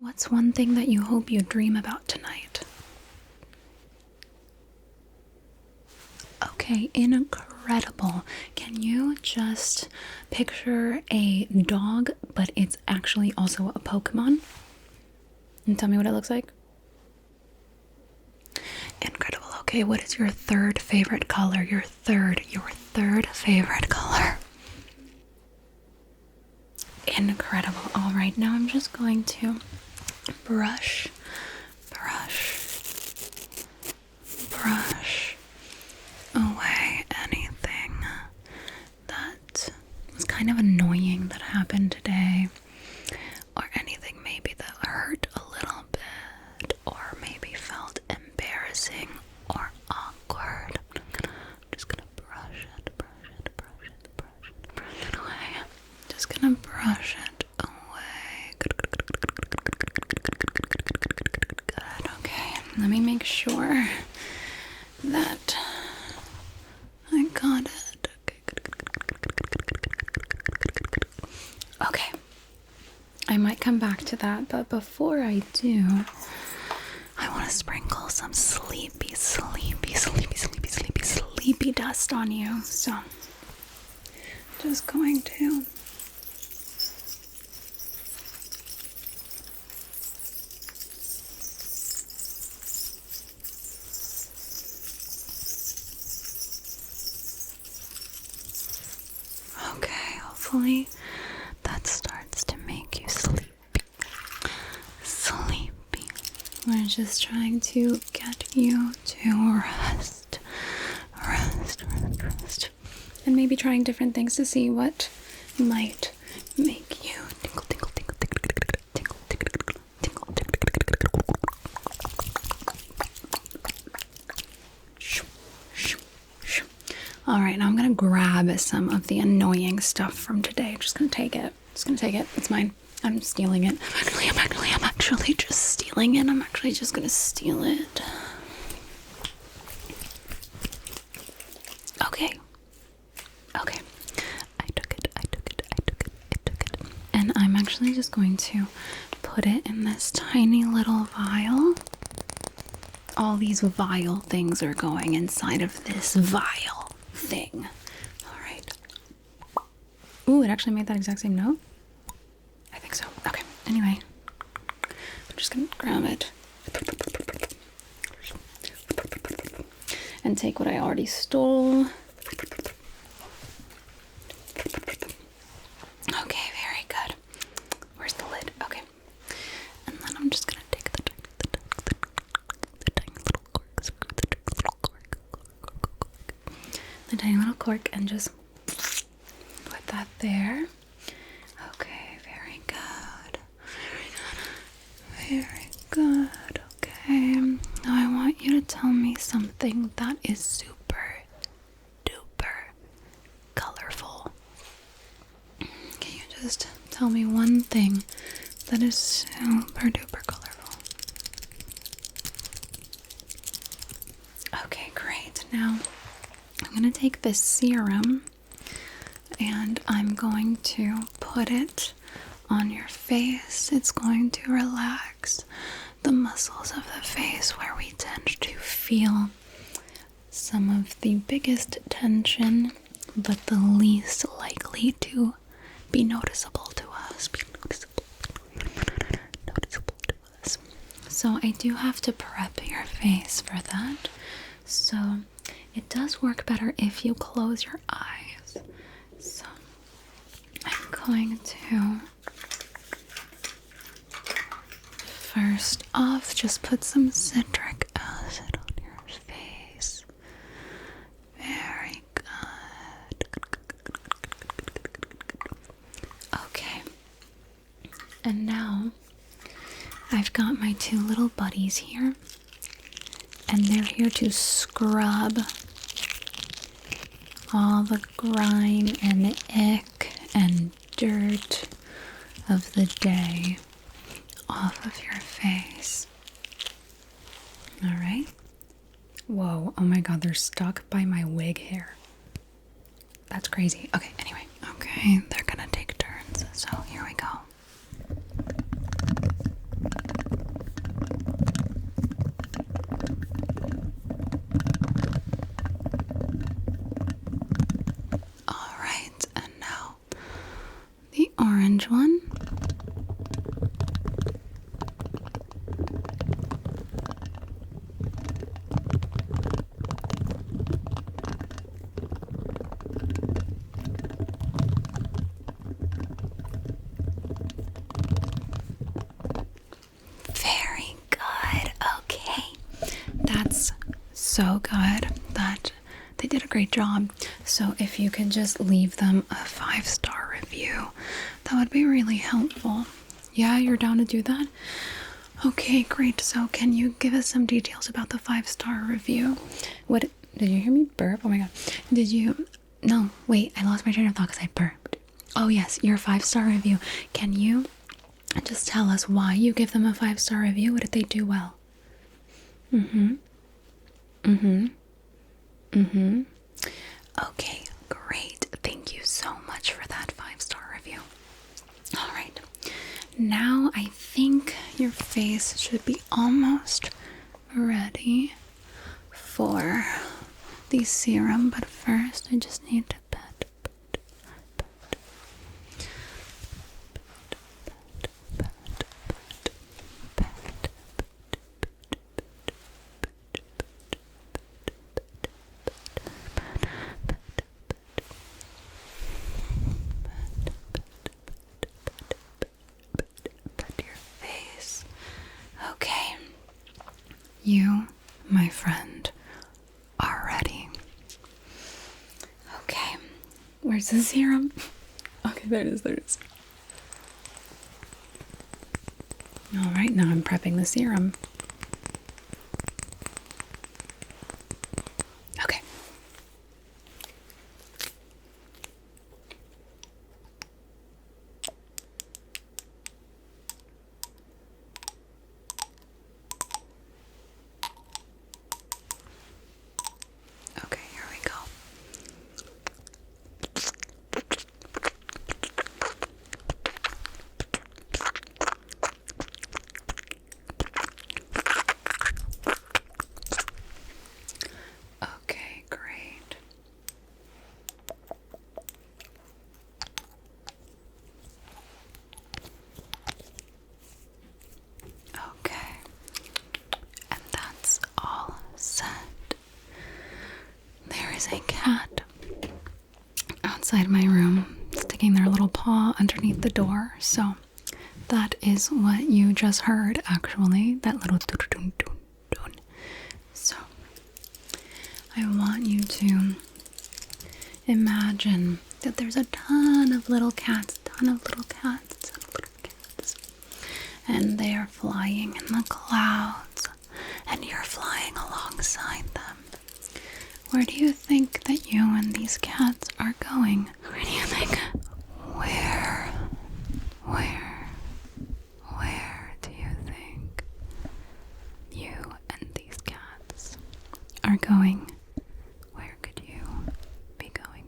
What's one thing that you hope you dream about tonight? Okay, incredible. Can you just picture a dog, but it's actually also a Pokemon? And tell me what it looks like. Incredible. Okay, what is your third favorite color? Your third favorite color. Incredible. All right, now I'm just going to brush away anything that was kind of annoying that happened today, or anything maybe that hurt a little bit, or maybe felt embarrassing or awkward. I'm just gonna brush it away. Just gonna brush it away. Good. Okay, let me make sure that I got it. Okay. I might come back to that, but before I do, I want to sprinkle some sleepy dust on you. So, just going to hopefully that starts to make you sleepy. We're just trying to get you to rest. And maybe trying different things to see what might make you tingle. All right, now I'm gonna grab some of the annoying stuff from today. I'm just gonna take it. It's mine. I'm stealing it. I'm actually just stealing it. I'm actually just gonna steal it. Okay. I took it. And I'm actually just going to put it in this tiny little vial. All these vial things are going inside of this vial thing. All right. Ooh, it actually made that exact same note? I think so. Okay. Anyway, I'm just gonna grab it and take what I already stole. Okay, very good. Where's the lid? Okay. And then I'm just gonna take the tiny little cork and just put that there. Okay, very good. Okay, now I want you to tell me something that is super duper colorful. Can you just tell me one thing that is super duper colorful? Okay, great. Now I'm gonna take this serum and I'm going to put it on your face. It's going to relax the muscles of the face where we tend to feel some of the biggest tension, but the least likely to be noticeable to us. So I do have to prep your face for that. So it does work better if you close your eyes. So I'm going to first off just put some citric acid on your face. Very good. Okay. And now I've got my two little buddies here, and they're here to scrub all the grime and ick and dirt of the day off of your face. Alright? Whoa, oh my god, they're stuck by my wig hair. That's crazy. Okay, anyway. Okay, they're gonna take turns, so here we go. so good that they did a great job. So if you could just leave them a 5-star review, that would be really helpful. Yeah, you're down to do that? Okay, great. So can you give us some details about the 5-star review? What, did you hear me burp? Oh my god. Did you, no, wait, I lost my train of thought because I burped. Oh yes, your 5-star review. Can you just tell us why you give them a 5-star review? What did they do well? Okay, great. Thank you so much for that 5-star review. All right. Now I think your face should be almost ready for the serum, but first I just need to pet your face. Okay. You, my friend, are ready. Okay. Where's the serum? Okay, there it is. Alright, now I'm prepping the serum. Okay. Okay, here we go. Okay, great. Okay, and that's all set. There is a cat outside my room sticking their little paw underneath the door, so that is what you just heard, actually, that little doo-doo-doo-doo-doo. So I want you to imagine that there's a ton of little cats, and they are flying in the clouds, and you're flying alongside them. Where do you think that you and these cats are going? Where do you think? Where do you think you and these cats are going? Where could you be going?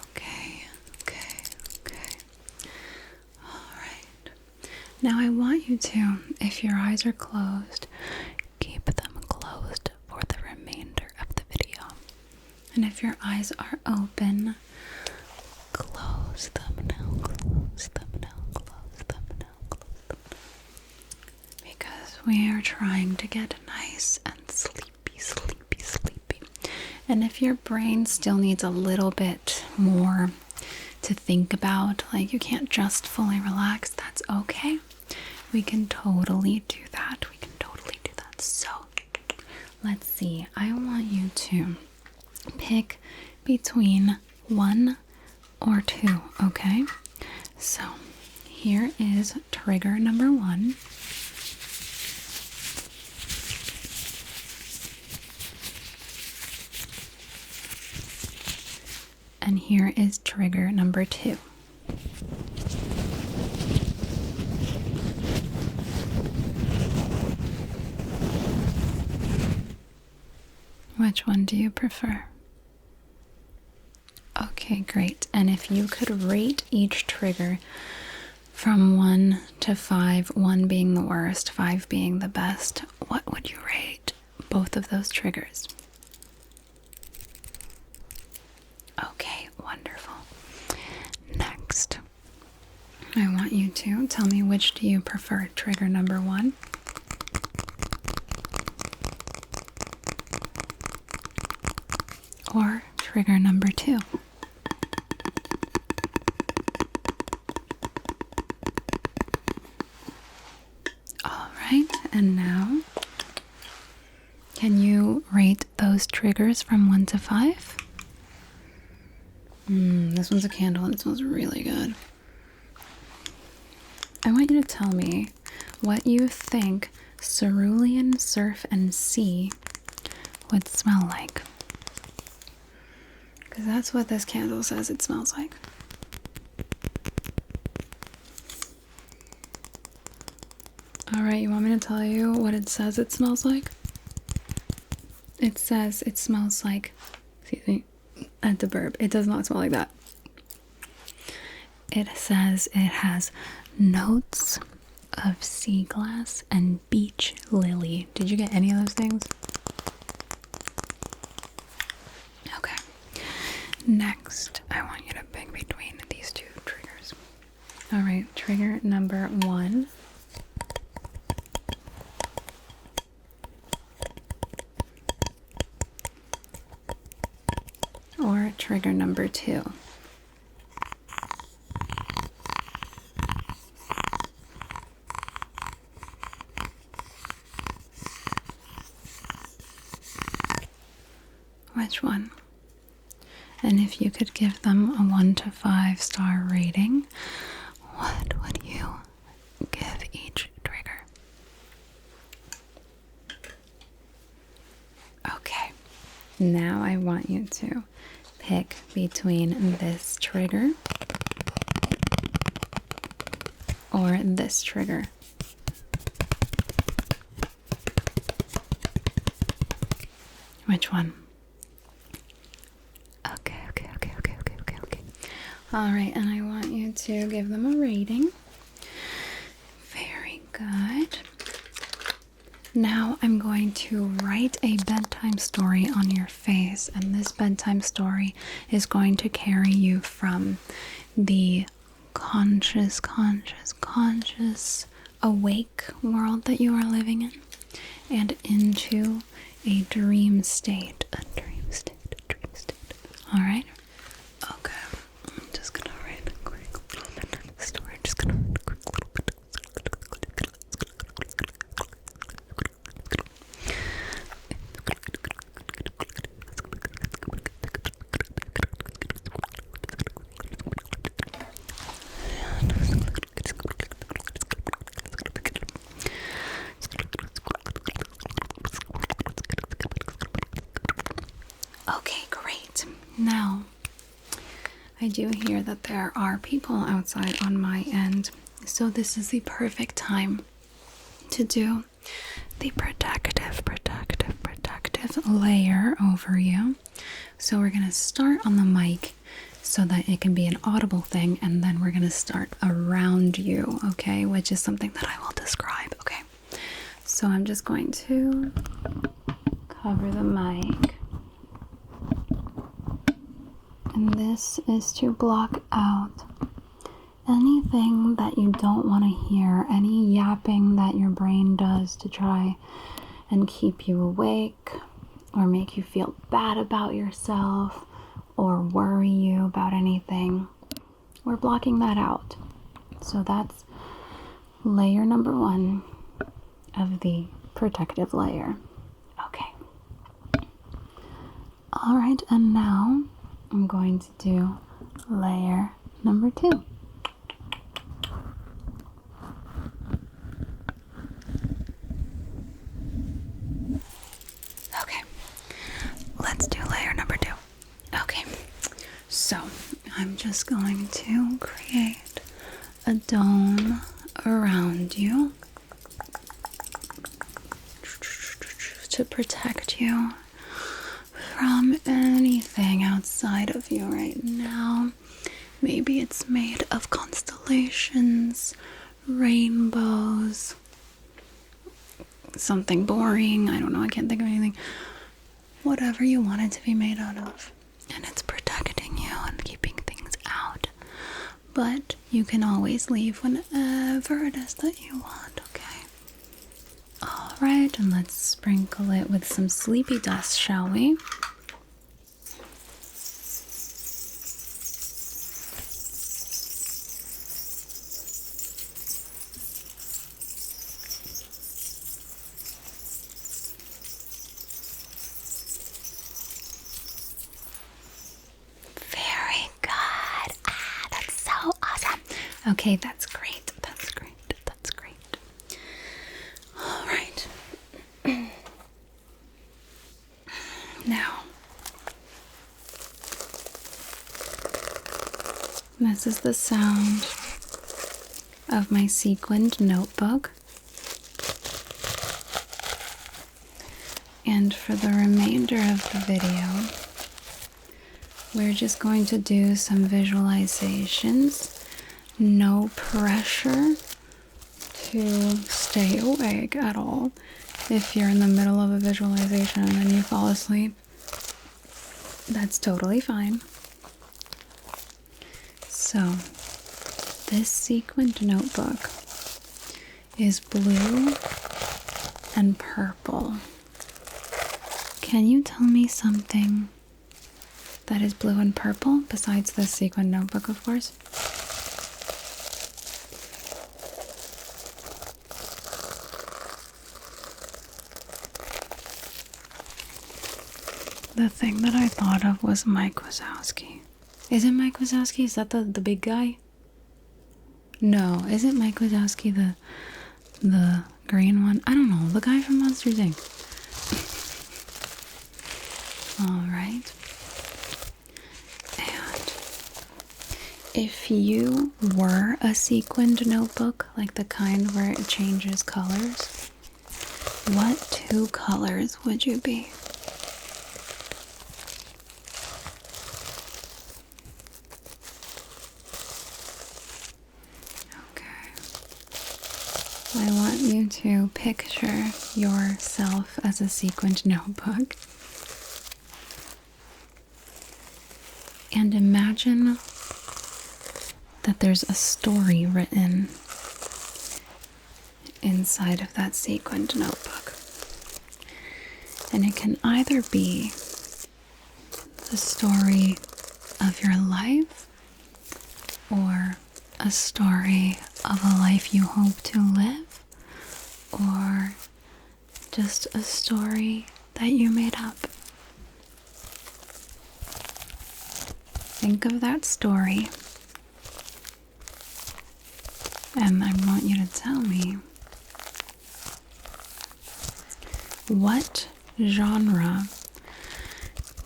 Okay. Alright. Now I want you to, if your eyes are closed, keep them closed for the remainder of the video. And if your eyes are open, close them now. Because we are trying to get nice and sleepy. And if your brain still needs a little bit more to think about, like you can't just fully relax, that's okay. We can totally do that. So, let's see. I want you to pick between 1 or 2, okay? So, here is trigger number 1. And here is trigger number 2. Which one do you prefer? Okay, great. And if you could rate each trigger from 1 to 5, 1 being the worst, 5 being the best, what would you rate both of those triggers? Okay, wonderful. Next, I want you to tell me, which do you prefer, trigger number 1 or trigger number 2? rate those triggers from 1 to 5? This one's a candle and it smells really good. I want you to tell me what you think cerulean, surf, and sea would smell like. Because that's what this candle says it smells like. Alright, you want me to tell you what it says it smells like? It says it smells like, excuse me, I had to burp. It does not smell like that. It says it has notes of sea glass and beach lily. Did you get any of those things? Okay. Next, I want you to pick between these two triggers. Alright, trigger number 1. Or trigger number 2. Which one? And if you could give them a 1 to 5 star rating, what would you give each trigger? Okay, now I want you to pick between this trigger or this trigger. Which one? Okay. All right, and I want you to give them a rating. Very good. Now I'm going to write a bedtime story on your face, and this bedtime story is going to carry you from the conscious, awake world that you are living in and into a dream state. All right? Okay. I'm just going to write a quick little bedtime story. Just going to write a quick little bedtime Okay, great. Now, I do hear that there are people outside on my end, so this is the perfect time to do the protective layer over you. So we're going to start on the mic so that it can be an audible thing, and then we're going to start around you, okay, which is something that I will describe, okay? So I'm just going to cover the mic. And this is to block out anything that you don't want to hear, any yapping that your brain does to try and keep you awake or make you feel bad about yourself or worry you about anything. We're blocking that out. So that's layer number 1 of the protective layer. Okay. All right, and now I'm going to do layer number 2. Okay, let's do layer number 2. Okay, so I'm just going to create a dome around you to protect you from anything outside of you right now. Maybe it's made of constellations, rainbows, something boring. I don't know, I can't think of anything. Whatever you want it to be made out of. And it's protecting you and keeping things out. But you can always leave whenever it is that you want, okay? Alright, and let's sprinkle it with some sleepy dust, shall we? Okay, that's great. That's great. That's great. All right. Now, this is the sound of my sequined notebook. And for the remainder of the video, we're just going to do some visualizations. No pressure to stay awake at all. If you're in the middle of a visualization and then you fall asleep, that's totally fine. So, this sequined notebook is blue and purple. Can you tell me something that is blue and purple besides this sequined notebook, of course? The thing that I thought of was Mike Wazowski. Is it Mike Wazowski? Is that the big guy? No, isn't Mike Wazowski the green one? I don't know, the guy from Monsters Inc. Alright. And if you were a sequined notebook, like the kind where it changes colors, what 2 colors would you be? I want you to picture yourself as a sequined notebook and imagine that there's a story written inside of that sequined notebook. And it can either be the story of your life or a story of a life you hope to live, or just a story that you made up. Think of that story, and I want you to tell me what genre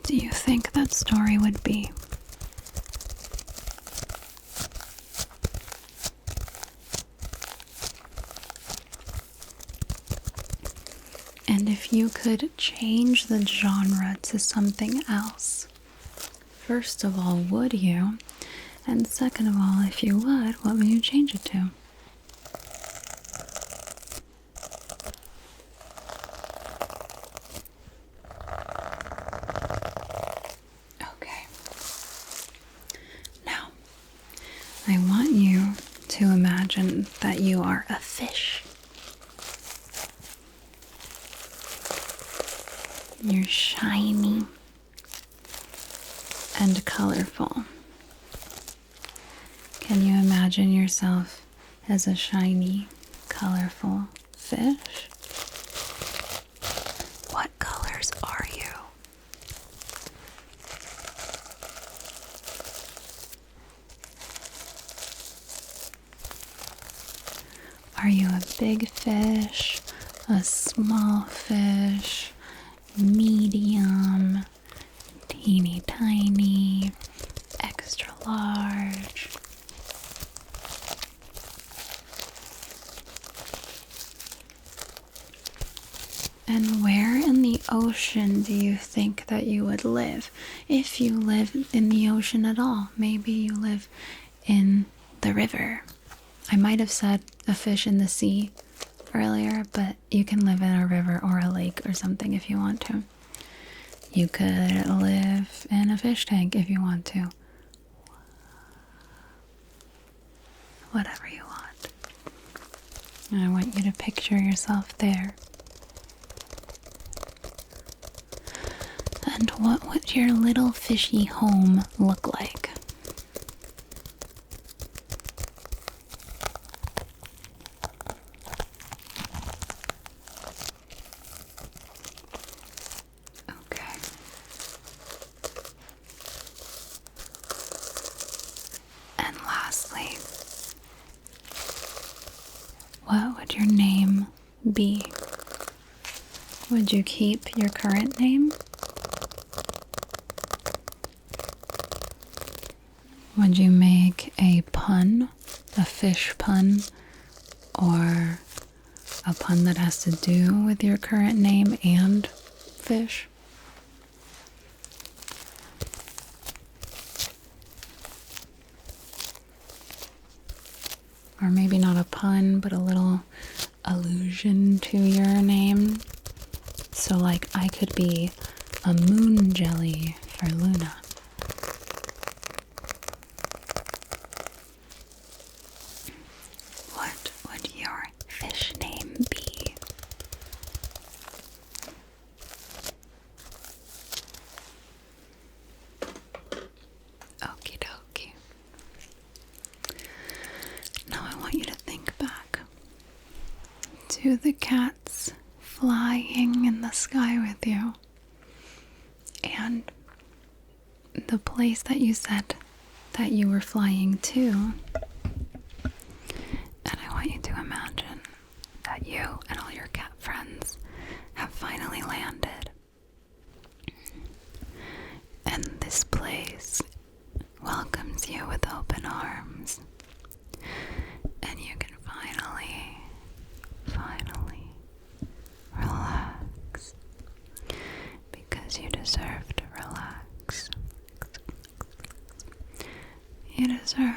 do you think that story would be? And if you could change the genre to something else, first of all, would you? And second of all, if you would, what would you change it to? Okay. Now, I want you to imagine that you are a fish. You're shiny and colorful. Can you imagine yourself as a shiny, colorful fish? What colors are you? Are you a big fish, a small fish, medium, teeny tiny, extra large? And where in the ocean do you think that you would live? If you live in the ocean at all. Maybe you live in the river. I might have said a fish in the sea earlier, but you can live in a river or a lake or something if you want to. You could live in a fish tank if you want to. Whatever you want. And I want you to picture yourself there. And what would your little fishy home look like? Okay. And lastly, your name be? Would you keep your current name? Would you make a pun, a fish pun, or a pun that has to do with your current name and fish? Or maybe not a pun, but a little allusion to your name. So like I could be a moon jelly for Luna. What would your fish name be? Okie dokie. Now I want you to think back to the cats flying in the sky with you and the place that you said that you were flying to. And I want you to imagine that you and all your cat friends have finally landed. And this place welcomes you with open arms. And you can finally relax. Because you deserve to relax. You deserve